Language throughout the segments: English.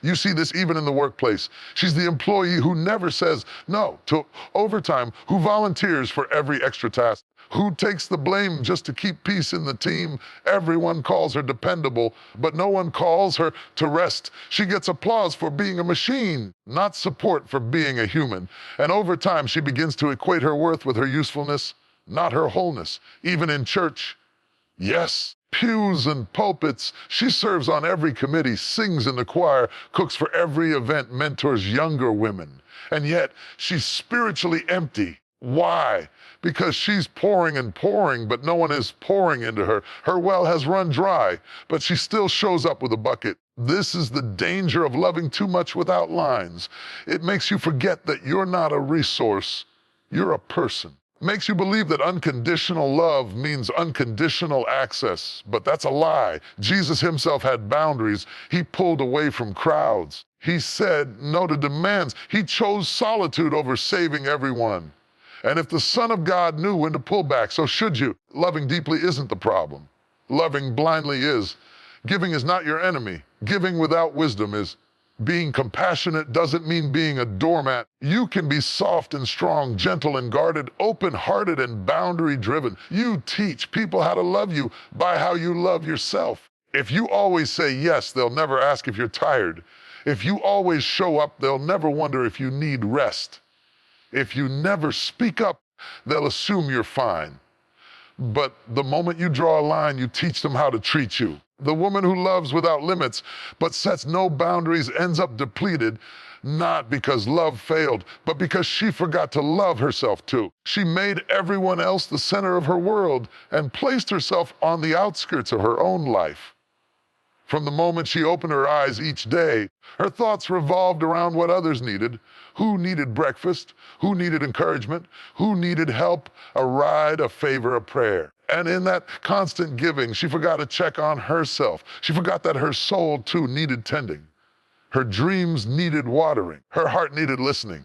You see this even in the workplace. She's the employee who never says no to overtime, who volunteers for every extra task, who takes the blame just to keep peace in the team. Everyone calls her dependable, but no one calls her to rest. She gets applause for being a machine, not support for being a human. And over time, she begins to equate her worth with her usefulness, not her wholeness. Even in church, yes, pews and pulpits, she serves on every committee, sings in the choir, cooks for every event, mentors younger women. And yet, she's spiritually empty. Why? Because she's pouring and pouring, but no one is pouring into her. Her well has run dry, but she still shows up with a bucket. This is the danger of loving too much without lines. It makes you forget that you're not a resource, you're a person. Makes you believe that unconditional love means unconditional access, but that's a lie. Jesus himself had boundaries. He pulled away from crowds. He said no to demands. He chose solitude over saving everyone. And if the Son of God knew when to pull back, so should you. Loving deeply isn't the problem. Loving blindly is. Giving is not your enemy. Giving without wisdom is. Being compassionate doesn't mean being a doormat. You can be soft and strong, gentle and guarded, open-hearted and boundary-driven. You teach people how to love you by how you love yourself. If you always say yes, they'll never ask if you're tired. If you always show up, they'll never wonder if you need rest. If you never speak up, they'll assume you're fine. But the moment you draw a line, you teach them how to treat you. The woman who loves without limits but sets no boundaries ends up depleted, not because love failed, but because she forgot to love herself too. She made everyone else the center of her world and placed herself on the outskirts of her own life. From the moment she opened her eyes each day, her thoughts revolved around what others needed. Who needed breakfast? Who needed encouragement? Who needed help? A ride, a favor, a prayer. And in that constant giving, she forgot to check on herself. She forgot that her soul, too, needed tending. Her dreams needed watering. Her heart needed listening.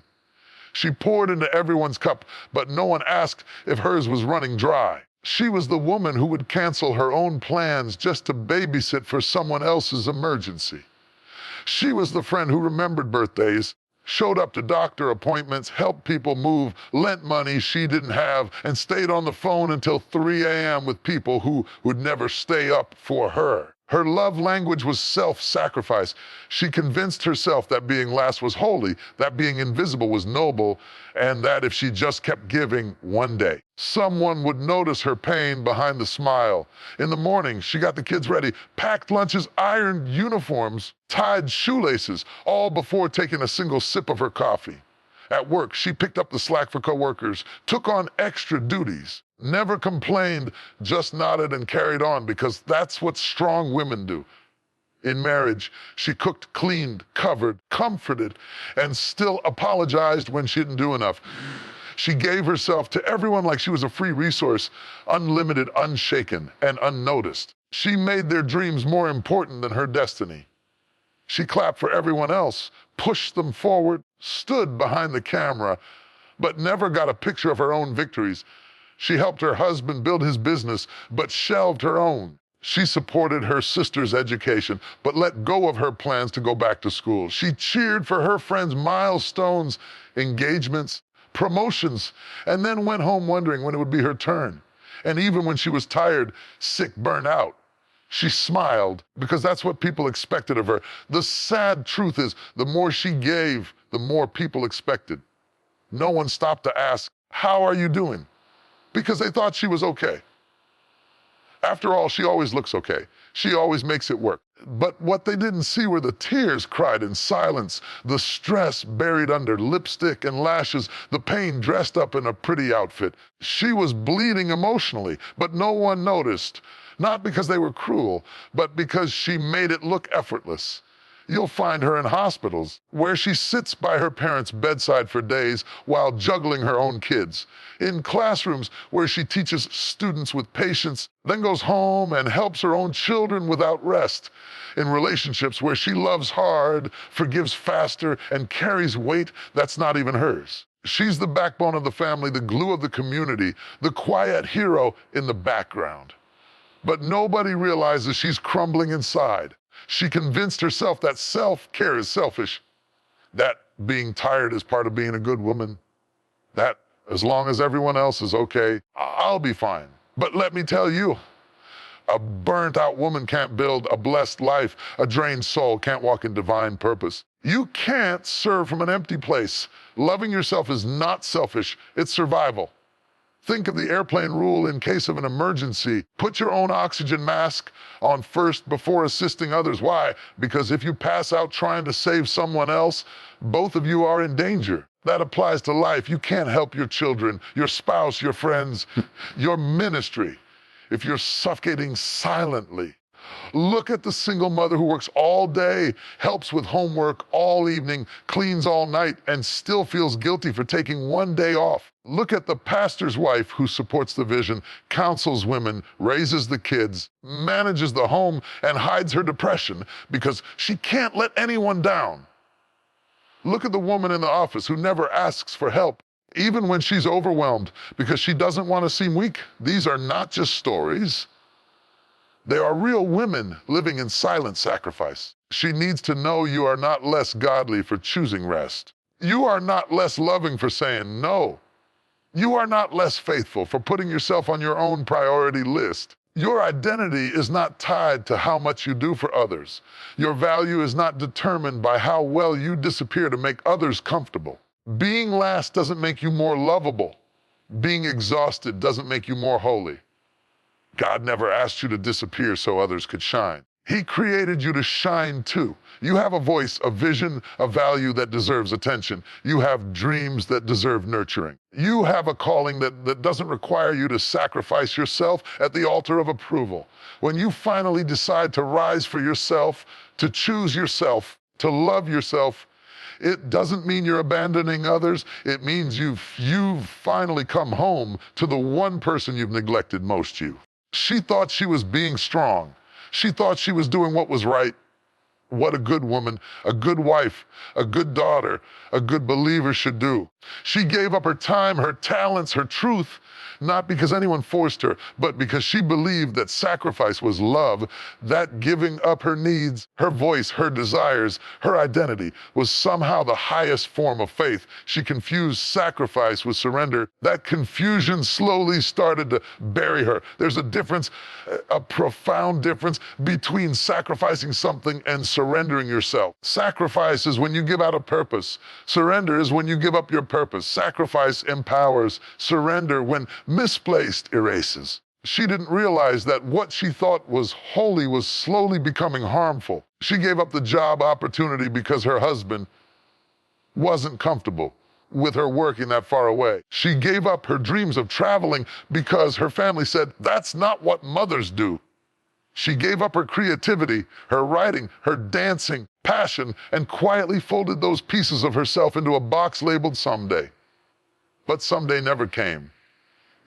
She poured into everyone's cup, but no one asked if hers was running dry. She was the woman who would cancel her own plans just to babysit for someone else's emergency. She was the friend who remembered birthdays, showed up to doctor appointments, helped people move, lent money she didn't have, and stayed on the phone until 3 a.m. with people who would never stay up for her. Her love language was self-sacrifice. She convinced herself that being last was holy, that being invisible was noble, and that if she just kept giving one day, someone would notice her pain behind the smile. In the morning, she got the kids ready, packed lunches, ironed uniforms, tied shoelaces, all before taking a single sip of her coffee. At work, she picked up the slack for coworkers, took on extra duties, never complained, just nodded and carried on, because that's what strong women do. In marriage, she cooked, cleaned, covered, comforted, and still apologized when she didn't do enough. She gave herself to everyone like she was a free resource, unlimited, unshaken, and unnoticed. She made their dreams more important than her destiny. She clapped for everyone else, pushed them forward, stood behind the camera, but never got a picture of her own victories. She helped her husband build his business, but shelved her own. She supported her sister's education, but let go of her plans to go back to school. She cheered for her friends' milestones, engagements, promotions, and then went home wondering when it would be her turn. And even when she was tired, sick, burnt out, she smiled because that's what people expected of her. The sad truth is, the more she gave, the more people expected. No one stopped to ask, "How are you doing?" Because they thought she was okay. After all, she always looks okay. She always makes it work. But what they didn't see were the tears cried in silence, the stress buried under lipstick and lashes, the pain dressed up in a pretty outfit. She was bleeding emotionally, but no one noticed. Not because they were cruel, but because she made it look effortless. You'll find her in hospitals, where she sits by her parents' bedside for days while juggling her own kids. In classrooms, where she teaches students with patience, then goes home and helps her own children without rest. In relationships where she loves hard, forgives faster, and carries weight that's not even hers. She's the backbone of the family, the glue of the community, the quiet hero in the background. But nobody realizes she's crumbling inside. She convinced herself that self-care is selfish, that being tired is part of being a good woman, that as long as everyone else is okay, I'll be fine. But let me tell you, a burnt-out woman can't build a blessed life. A drained soul can't walk in divine purpose. You can't serve from an empty place. Loving yourself is not selfish, it's survival. Think of the airplane rule in case of an emergency. Put your own oxygen mask on first before assisting others. Why? Because if you pass out trying to save someone else, both of you are in danger. That applies to life. You can't help your children, your spouse, your friends, your ministry if you're suffocating silently. Look at the single mother who works all day, helps with homework all evening, cleans all night, and still feels guilty for taking one day off. Look at the pastor's wife who supports the vision, counsels women, raises the kids, manages the home, and hides her depression because she can't let anyone down. Look at the woman in the office who never asks for help, even when she's overwhelmed, because she doesn't want to seem weak. These are not just stories. They are real women living in silent sacrifice. She needs to know you are not less godly for choosing rest. You are not less loving for saying no. You are not less faithful for putting yourself on your own priority list. Your identity is not tied to how much you do for others. Your value is not determined by how well you disappear to make others comfortable. Being last doesn't make you more lovable. Being exhausted doesn't make you more holy. God never asked you to disappear so others could shine. He created you to shine too. You have a voice, a vision, a value that deserves attention. You have dreams that deserve nurturing. You have a calling that doesn't require you to sacrifice yourself at the altar of approval. When you finally decide to rise for yourself, to choose yourself, to love yourself, it doesn't mean you're abandoning others. It means you've finally come home to the one person you've neglected most. She thought she was being strong. She thought she was doing what was right. What a good woman, a good wife, a good daughter, a good believer should do. She gave up her time, her talents, her truth, not because anyone forced her, but because she believed that sacrifice was love, that giving up her needs, her voice, her desires, her identity was somehow the highest form of faith. She confused sacrifice with surrender. That confusion slowly started to bury her. There's a difference, a profound difference between sacrificing something and surrendering yourself. Sacrifice is when you give out a purpose. Surrender is when you give up your purpose. Sacrifice empowers. Surrender, when misplaced, erases. She didn't realize that what she thought was holy was slowly becoming harmful. She gave up the job opportunity because her husband wasn't comfortable with her working that far away. She gave up her dreams of traveling because her family said, "That's not what mothers do." She gave up her creativity, her writing, her dancing, passion, and quietly folded those pieces of herself into a box labeled someday. But someday never came.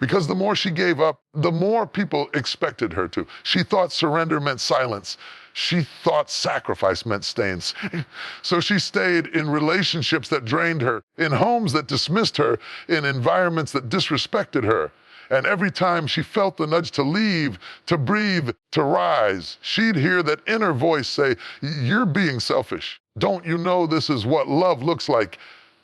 Because the more she gave up, the more people expected her to. She thought surrender meant silence. She thought sacrifice meant staying. So she stayed in relationships that drained her, in homes that dismissed her, in environments that disrespected her. And every time she felt the nudge to leave, to breathe, to rise, she'd hear that inner voice say, "You're being selfish. Don't you know this is what love looks like?"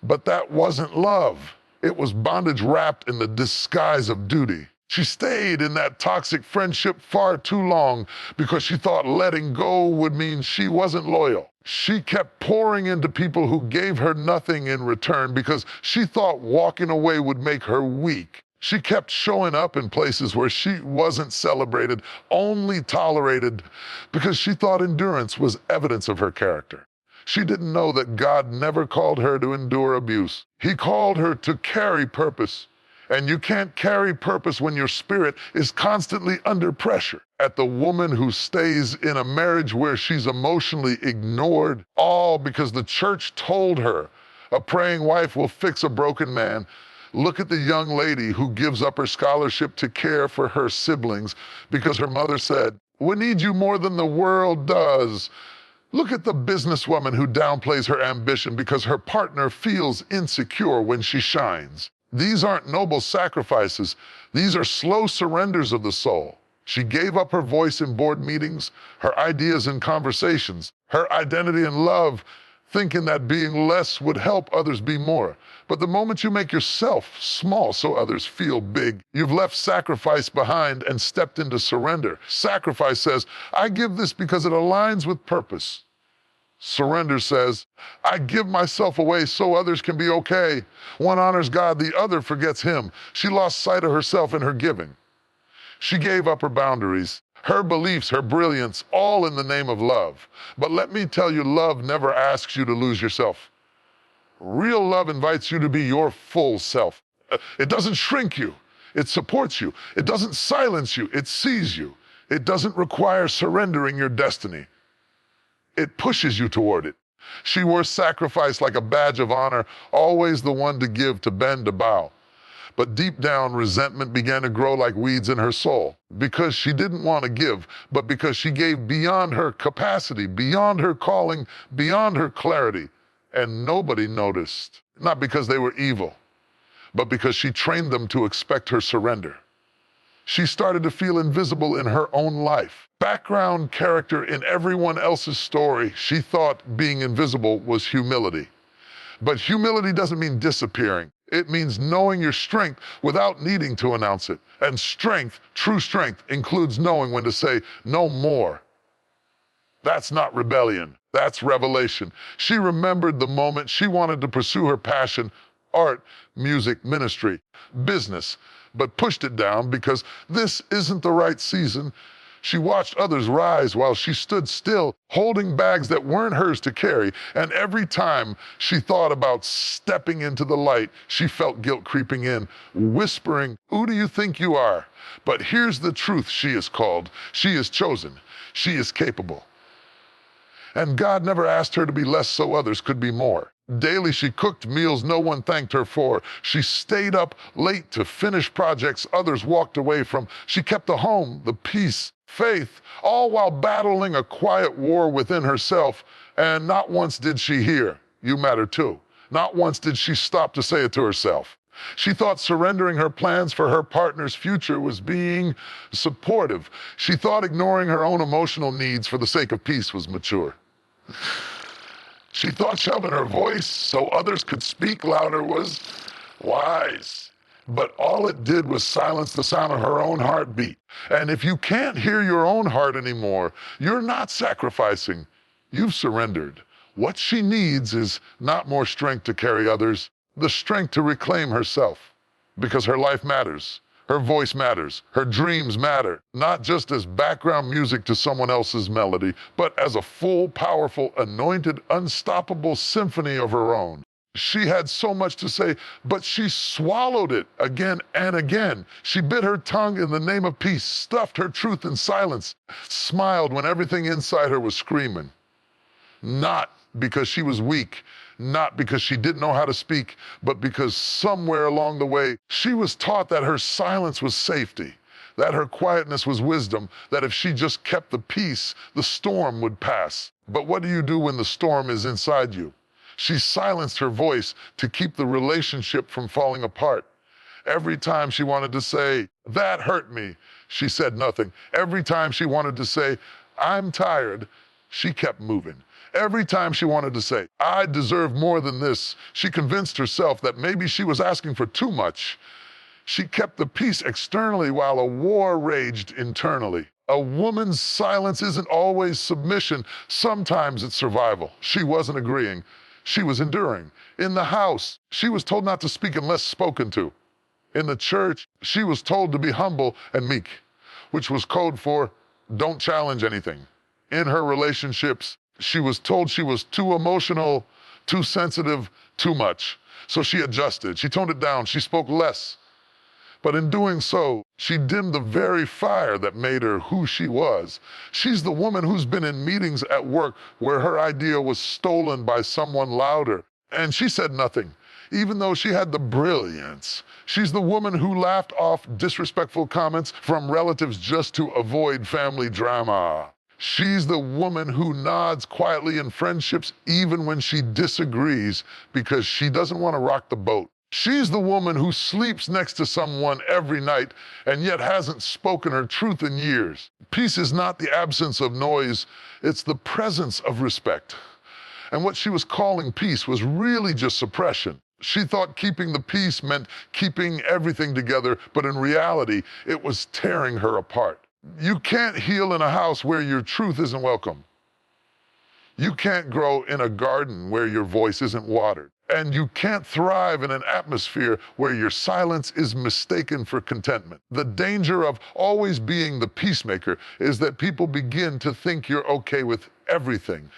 But that wasn't love. It was bondage wrapped in the disguise of duty. She stayed in that toxic friendship far too long because she thought letting go would mean she wasn't loyal. She kept pouring into people who gave her nothing in return because she thought walking away would make her weak. She kept showing up in places where she wasn't celebrated, only tolerated, because she thought endurance was evidence of her character. She didn't know that God never called her to endure abuse. He called her to carry purpose. And you can't carry purpose when your spirit is constantly under pressure. At the woman who stays in a marriage where she's emotionally ignored, all because the church told her a praying wife will fix a broken man. Look at the young lady who gives up her scholarship to care for her siblings because her mother said, "We need you more than the world does." Look at the businesswoman who downplays her ambition because her partner feels insecure when she shines. These aren't noble sacrifices. These are slow surrenders of the soul. She gave up her voice in board meetings, her ideas in conversations, her identity in love, thinking that being less would help others be more. But the moment you make yourself small so others feel big, you've left sacrifice behind and stepped into surrender. Sacrifice says, I give this because it aligns with purpose. Surrender says, I give myself away so others can be okay. One honors God, the other forgets him. She lost sight of herself in her giving. She gave up her boundaries, her beliefs, her brilliance, all in the name of love. But let me tell you, love never asks you to lose yourself. Real love invites you to be your full self. It doesn't shrink you. It supports you. It doesn't silence you. It sees you. It doesn't require surrendering your destiny. It pushes you toward it. She wore sacrifice like a badge of honor, always the one to give, to bend, to bow. But deep down, resentment began to grow like weeds in her soul, because she didn't want to give, but because she gave beyond her capacity, beyond her calling, beyond her clarity. And nobody noticed, not because they were evil, but because she trained them to expect her surrender. She started to feel invisible in her own life. Background character in everyone else's story. She thought being invisible was humility. But humility doesn't mean disappearing. It means knowing your strength without needing to announce it. And strength, true strength, includes knowing when to say no more. That's not rebellion. That's revelation. She remembered the moment she wanted to pursue her passion, art, music, ministry, business, but pushed it down because this isn't the right season. She watched others rise while she stood still, holding bags that weren't hers to carry. And every time she thought about stepping into the light, she felt guilt creeping in, whispering, who do you think you are? But here's the truth: she is called, she is chosen, she is capable. And God never asked her to be less so others could be more. Daily she cooked meals no one thanked her for. She stayed up late to finish projects others walked away from. She kept the home, the peace, faith, all while battling a quiet war within herself. And not once did she hear, you matter too. Not once did she stop to say it to herself. She thought surrendering her plans for her partner's future was being supportive. She thought ignoring her own emotional needs for the sake of peace was mature. She thought shoving her voice so others could speak louder was wise. But all it did was silence the sound of her own heartbeat. And if you can't hear your own heart anymore, you're not sacrificing. You've surrendered. What she needs is not more strength to carry others, the strength to reclaim herself. Because her life matters. Her voice matters. Her dreams matter, not just as background music to someone else's melody, but as a full, powerful, anointed, unstoppable symphony of her own. She had so much to say, but she swallowed it again and again. She bit her tongue in the name of peace, stuffed her truth in silence, smiled when everything inside her was screaming. Not because she was weak, not because she didn't know how to speak, but because somewhere along the way, she was taught that her silence was safety, that her quietness was wisdom, that if she just kept the peace, the storm would pass. But what do you do when the storm is inside you? She silenced her voice to keep the relationship from falling apart. Every time she wanted to say, that hurt me, she said nothing. Every time she wanted to say, I'm tired, she kept moving. Every time she wanted to say, I deserve more than this, she convinced herself that maybe she was asking for too much. She kept the peace externally while a war raged internally. A woman's silence isn't always submission. Sometimes it's survival. She wasn't agreeing. She was enduring. In the house, she was told not to speak unless spoken to. In the church, she was told to be humble and meek, which was code for don't challenge anything. In her relationships, she was told she was too emotional, too sensitive, too much. So she adjusted. She toned it down. She spoke less. But in doing so, she dimmed the very fire that made her who she was. She's the woman who's been in meetings at work where her idea was stolen by someone louder, and she said nothing, even though she had the brilliance. She's the woman who laughed off disrespectful comments from relatives just to avoid family drama. She's the woman who nods quietly in friendships even when she disagrees because she doesn't want to rock the boat. She's the woman who sleeps next to someone every night and yet hasn't spoken her truth in years. Peace is not the absence of noise, it's the presence of respect. And what she was calling peace was really just suppression. She thought keeping the peace meant keeping everything together, but in reality, it was tearing her apart. You can't heal in a house where your truth isn't welcome. You can't grow in a garden where your voice isn't watered. And you can't thrive in an atmosphere where your silence is mistaken for contentment. The danger of always being the peacemaker is that people begin to think you're okay with everything.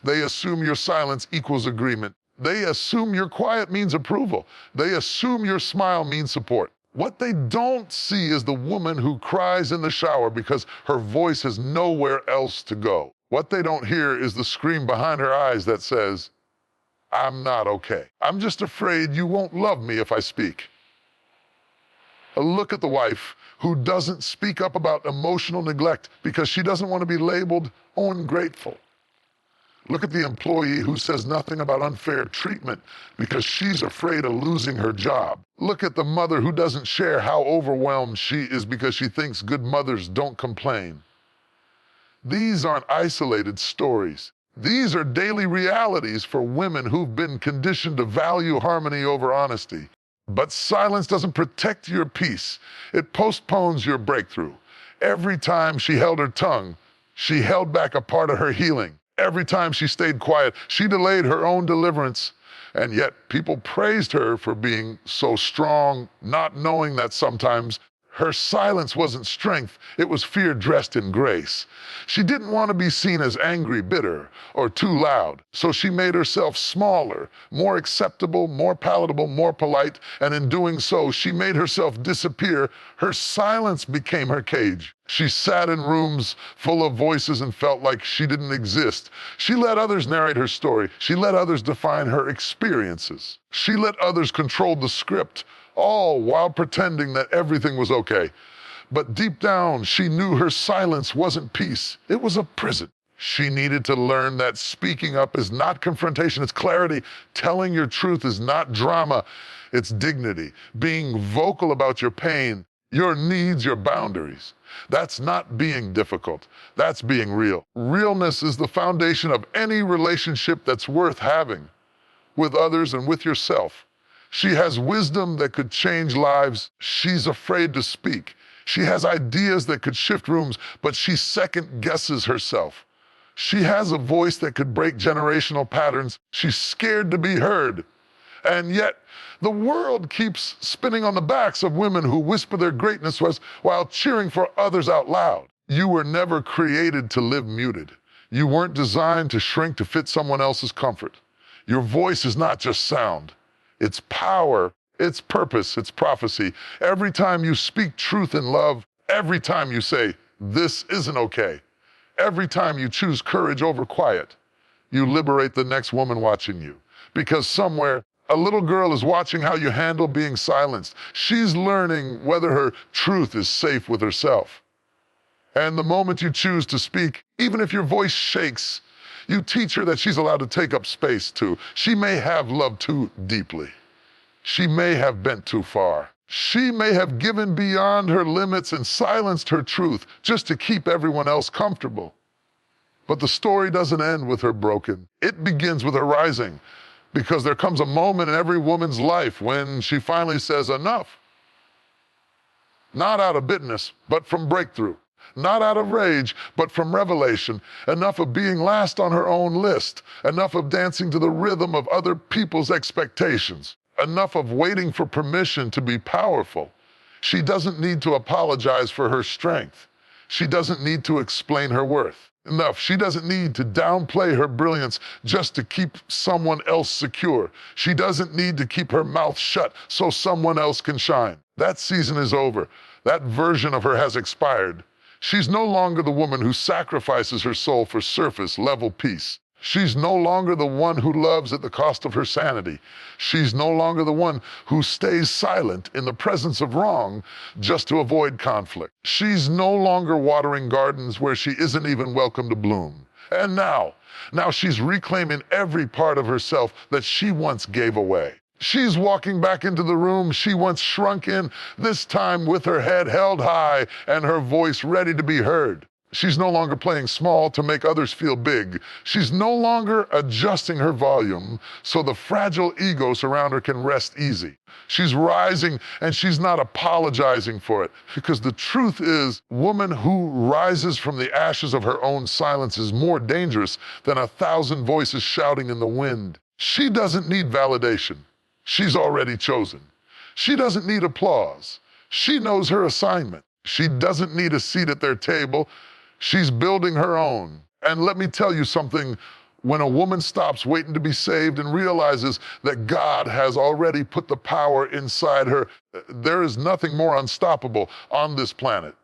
They assume your silence equals agreement. They assume your quiet means approval. They assume your smile means support. What they don't see is the woman who cries in the shower because her voice has nowhere else to go. What they don't hear is the scream behind her eyes that says, "I'm not okay. I'm just afraid you won't love me if I speak." Look at the wife who doesn't speak up about emotional neglect because she doesn't want to be labeled ungrateful. Look at the employee who says nothing about unfair treatment because she's afraid of losing her job. Look at the mother who doesn't share how overwhelmed she is because she thinks good mothers don't complain. These aren't isolated stories. These are daily realities for women who've been conditioned to value harmony over honesty. But silence doesn't protect your peace. It postpones your breakthrough. Every time she held her tongue, she held back a part of her healing. Every time she stayed quiet, she delayed her own deliverance. And yet people praised her for being so strong, not knowing that sometimes her silence wasn't strength, it was fear dressed in grace. She didn't want to be seen as angry, bitter, or too loud, so she made herself smaller, more acceptable, more palatable, more polite, and in doing so, she made herself disappear. Her silence became her cage. She sat in rooms full of voices and felt like she didn't exist. She let others narrate her story. She let others define her experiences. She let others control the script, all while pretending that everything was okay. But deep down, she knew her silence wasn't peace. It was a prison. She needed to learn that speaking up is not confrontation, it's clarity. Telling your truth is not drama, it's dignity. Being vocal about your pain, your needs, your boundaries. That's not being difficult. That's being real. Realness is the foundation of any relationship that's worth having, with others and with yourself. She has wisdom that could change lives. She's afraid to speak. She has ideas that could shift rooms, but she second guesses herself. She has a voice that could break generational patterns. She's scared to be heard. And yet, the world keeps spinning on the backs of women who whisper their greatness while cheering for others out loud. You were never created to live muted. You weren't designed to shrink to fit someone else's comfort. Your voice is not just sound. It's power, it's purpose, it's prophecy. Every time you speak truth in love, every time you say, "This isn't okay," every time you choose courage over quiet, you liberate the next woman watching you. Because somewhere, a little girl is watching how you handle being silenced. She's learning whether her truth is safe with herself. And the moment you choose to speak, even if your voice shakes, you teach her that she's allowed to take up space too. She may have loved too deeply. She may have bent too far. She may have given beyond her limits and silenced her truth just to keep everyone else comfortable. But the story doesn't end with her broken. It begins with her rising, because there comes a moment in every woman's life when she finally says enough. Not out of bitterness, but from breakthrough. Not out of rage, but from revelation. Enough of being last on her own list. Enough of dancing to the rhythm of other people's expectations. Enough of waiting for permission to be powerful. She doesn't need to apologize for her strength. She doesn't need to explain her worth. Enough. She doesn't need to downplay her brilliance just to keep someone else secure. She doesn't need to keep her mouth shut so someone else can shine. That season is over. That version of her has expired. She's no longer the woman who sacrifices her soul for surface-level peace. She's no longer the one who loves at the cost of her sanity. She's no longer the one who stays silent in the presence of wrong just to avoid conflict. She's no longer watering gardens where she isn't even welcome to bloom. And now she's reclaiming every part of herself that she once gave away. She's walking back into the room she once shrunk in, this time with her head held high and her voice ready to be heard. She's no longer playing small to make others feel big. She's no longer adjusting her volume so the fragile egos around her can rest easy. She's rising and she's not apologizing for it, because the truth is, woman who rises from the ashes of her own silence is more dangerous than 1,000 voices shouting in the wind. She doesn't need validation. She's already chosen. She doesn't need applause. She knows her assignment. She doesn't need a seat at their table. She's building her own. And let me tell you something, when a woman stops waiting to be saved and realizes that God has already put the power inside her, there is nothing more unstoppable on this planet.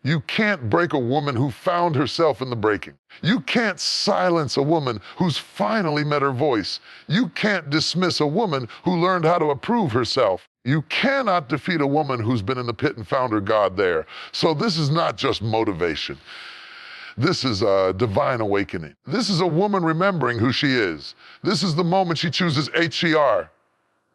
You can't break a woman who found herself in the breaking. You can't silence a woman who's finally met her voice. You can't dismiss a woman who learned how to approve herself. You cannot defeat a woman who's been in the pit and found her God there. So this is not just motivation. This is a divine awakening. This is a woman remembering who she is. This is the moment she chooses HCR,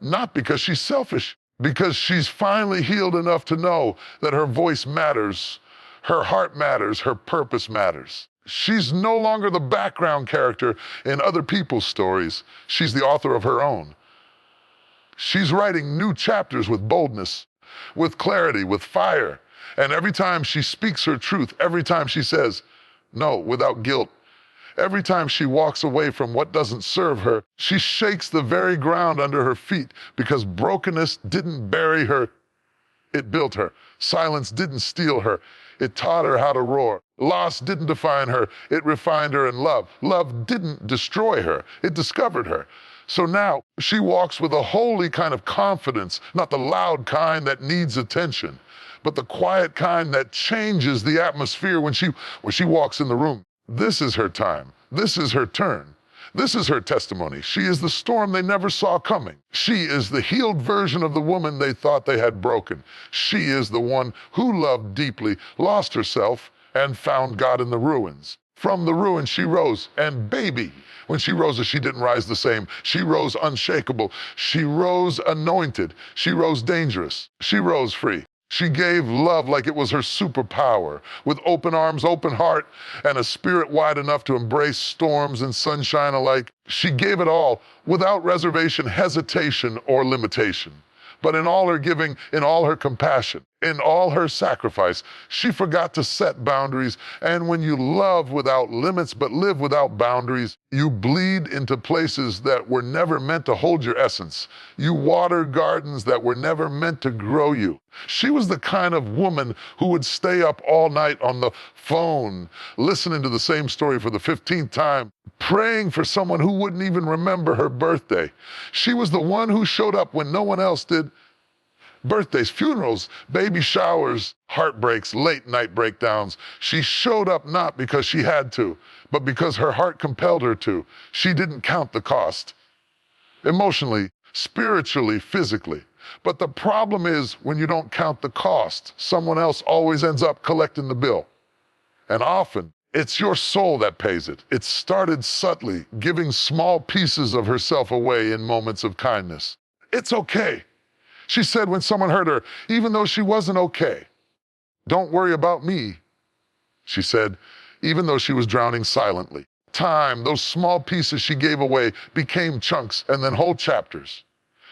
not because she's selfish, because she's finally healed enough to know that her voice matters, her heart matters, her purpose matters. She's no longer the background character in other people's stories. She's the author of her own. She's writing new chapters with boldness, with clarity, with fire. And every time she speaks her truth, every time she says no without guilt, every time she walks away from what doesn't serve her, she shakes the very ground under her feet, because brokenness didn't bury her, it built her. Silence didn't steal her, it taught her how to roar. Loss didn't define her, it refined her in love. Love didn't destroy her, it discovered her. So now she walks with a holy kind of confidence, not the loud kind that needs attention, but the quiet kind that changes the atmosphere when she walks in the room. This is her time. This is her turn. This is her testimony. She is the storm they never saw coming. She is the healed version of the woman they thought they had broken. She is the one who loved deeply, lost herself, and found God in the ruins. From the ruins she rose, and baby, when she rose, she didn't rise the same. She rose unshakable. She rose anointed. She rose dangerous. She rose free. She gave love like it was her superpower, with open arms, open heart, and a spirit wide enough to embrace storms and sunshine alike. She gave it all without reservation, hesitation, or limitation. But in all her giving, in all her compassion, in all her sacrifice, she forgot to set boundaries. And when you love without limits but live without boundaries, you bleed into places that were never meant to hold your essence. You water gardens that were never meant to grow you. She was the kind of woman who would stay up all night on the phone, listening to the same story for the 15th time, praying for someone who wouldn't even remember her birthday. She was the one who showed up when no one else did. Birthdays, funerals, baby showers, heartbreaks, late night breakdowns. She showed up not because she had to, but because her heart compelled her to. She didn't count the cost. Emotionally, spiritually, physically. But the problem is, when you don't count the cost, someone else always ends up collecting the bill. And often, it's your soul that pays it. It started subtly, giving small pieces of herself away in moments of kindness. It's okay, she said when someone hurt her, even though she wasn't okay. Don't worry about me, she said, even though she was drowning silently. Time, those small pieces she gave away, became chunks and then whole chapters.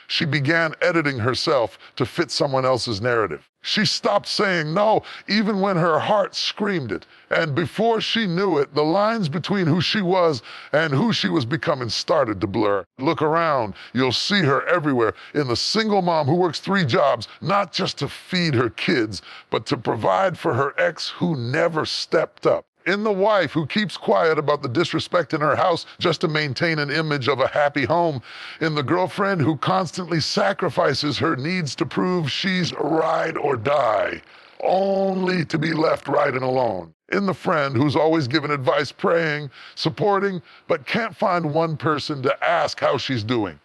She began editing herself to fit someone else's narrative. She stopped saying no, even when her heart screamed it. And before she knew it, the lines between who she was and who she was becoming started to blur. Look around, you'll see her everywhere, in the single mom who works 3 jobs, not just to feed her kids, but to provide for her ex who never stepped up. In the wife who keeps quiet about the disrespect in her house just to maintain an image of a happy home. In the girlfriend who constantly sacrifices her needs to prove she's ride or die, only to be left right and alone. In the friend who's always giving advice, praying, supporting, but can't find one person to ask how she's doing.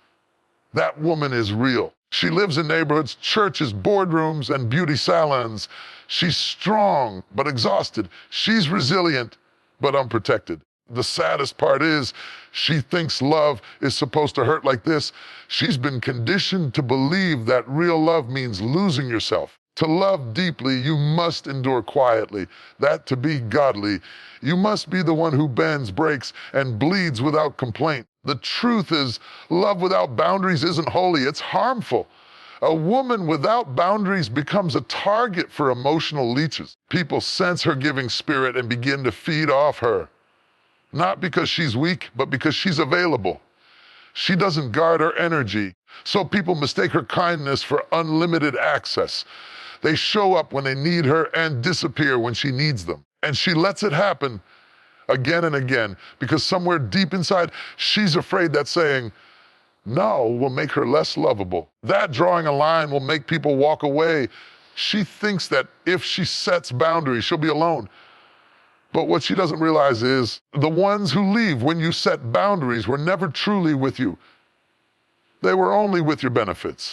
That woman is real. She lives in neighborhoods, churches, boardrooms, and beauty salons. She's strong, but exhausted. She's resilient, but unprotected. The saddest part is she thinks love is supposed to hurt like this. She's been conditioned to believe that real love means losing yourself. To love deeply, you must endure quietly. That to be godly, you must be the one who bends, breaks, and bleeds without complaint. The truth is, love without boundaries isn't holy, it's harmful. A woman without boundaries becomes a target for emotional leeches. People sense her giving spirit and begin to feed off her. Not because she's weak, but because she's available. She doesn't guard her energy, so people mistake her kindness for unlimited access. They show up when they need her and disappear when she needs them. And she lets it happen again and again because somewhere deep inside, she's afraid that saying no will make her less lovable. That drawing a line will make people walk away. She thinks that if she sets boundaries, she'll be alone. But what she doesn't realize is the ones who leave when you set boundaries were never truly with you. They were only with your benefits.